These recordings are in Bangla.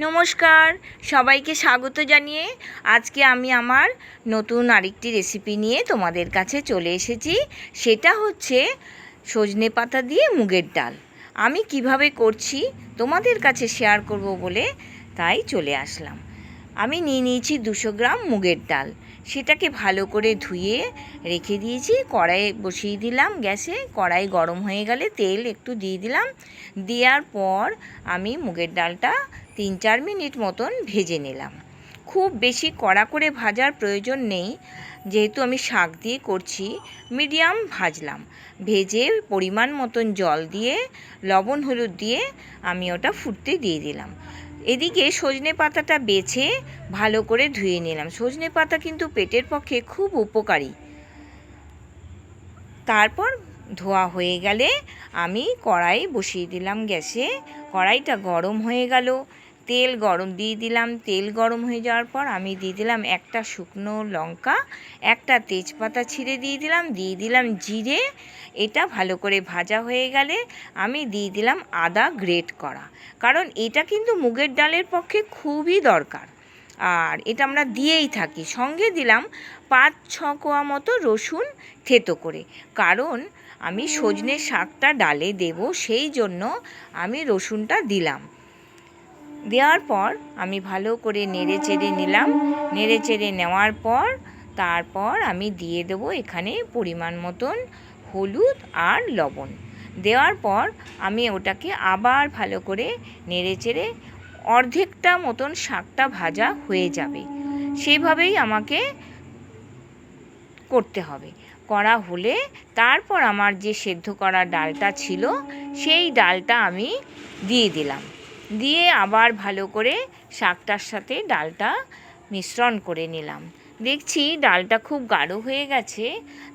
নমস্কার, সবাইকে স্বাগত জানিয়ে আজকে আমি আমার নতুন আরেকটি রেসিপি নিয়ে তোমাদের কাছে চলে এসেছি। সেটা হচ্ছে সজনে পাতা দিয়ে মুগের ডাল। আমি কিভাবে করছি তোমাদের কাছে শেয়ার করব বলে তাই চলে আসলাম। আমি নিয়ে নিয়েছি 200 গ্রাম মুগের ডাল। সেটাকে ভালো করে ধুয়ে রেখে দিয়েছি। কড়াই বসিয়ে দিলাম গ্যাসে। কড়াই গরম হয়ে গেলে তেল একটু দিয়ে দিলাম। দেওয়ার পর আমি মুগের ডালটা 3-4 মিনিট মতন ভেজে নিলাম। খুব বেশি কড়া করে ভাজার প্রয়োজন নেই, যেহেতু আমি শাক দিয়ে করছি। মিডিয়াম ভাজলাম। ভেজে পরিমাণ মতন জল দিয়ে লবণ হলুদ দিয়ে আমি ওটা ফুটতে দিয়ে দিলাম। এদিকে সজনে পাতাটা বেছে ভালো করে ধুয়ে নিলাম। সজনে পাতা কিন্তু পেটের পক্ষে খুব উপকারী। তারপর ধোয়া হয়ে গেলে আমি কড়াই বসিয়ে দিলাম গ্যাসে। কড়াইটা গরম হয়ে গেল, তেল গরম দিয়ে দিলাম। তেল গরম হয়ে যাওয়ার পর আমি দিয়ে দিলাম একটা শুকনো লঙ্কা, একটা তেজপাতা ছিঁড়ে দিয়ে দিলাম জিরে। এটা ভালো করে ভাজা হয়ে গেলে আমি দিয়ে দিলাম আদা গ্রেট করা, কারণ এটা কিন্তু মুগের ডালের পক্ষে খুবই দরকার, আর এটা আমরা দিয়েই থাকি। সঙ্গে দিলাম 5-6 কোয়া মতো রসুন থেতো করে, কারণ আমি সজনে শাকটা ডালে দেব, সেই জন্য আমি রসুনটা দিলাম। দেওয়ার পর আমি ভালো করে নেড়ে চেড়ে নিলাম। নেড়ে চেড়ে নেওয়ার পর তারপর আমি দিয়ে দেবো এখানে পরিমাণ মতন হলুদ আর লবণ। দেওয়ার পর আমি ওটাকে আবার ভালো করে নেড়ে চেড়ে অর্ধেকটা মতন শাকটা ভাজা হয়ে যাবে, সেভাবেই আমাকে করতে হবে। করা হলে তারপর আমার যে সেদ্ধ করা ডালটা ছিল সেই ডালটা আমি দিয়ে দিলাম। দিয়ে আবার ভালো করে শাকটার সাথে ডালটা মিশ্রণ করে নিলাম। দেখছি ডালটা খুব গাঢ় হয়ে গেছে,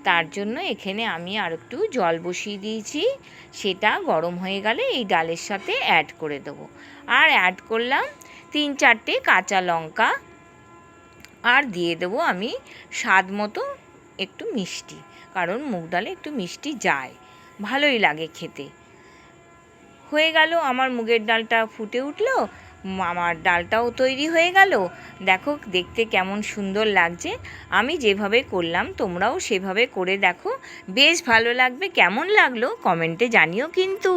তার জন্য এখানে আমি আর একটু জল বসিয়ে দিয়েছি। সেটা গরম হয়ে গেলে এই ডালের সাথে অ্যাড করে দেবো। আর অ্যাড করলাম 3-4টে কাঁচা লঙ্কা, আর দিয়ে দেবো আমি স্বাদ মতো একটু মিষ্টি, কারণ মুগ ডালে একটু মিষ্টি যায়, ভালোই লাগে খেতে। হয়ে গেল আমার মুগের ডালটা ফুটে উঠলো, আমার ডালটাও তৈরি হয়ে গেল। দেখো দেখতে কেমন সুন্দর লাগছে। আমি যেভাবে করলাম তোমরাও সেভাবে করে দেখো, বেশ ভালো লাগবে। কেমন লাগলো কমেন্টে জানিও কিন্তু।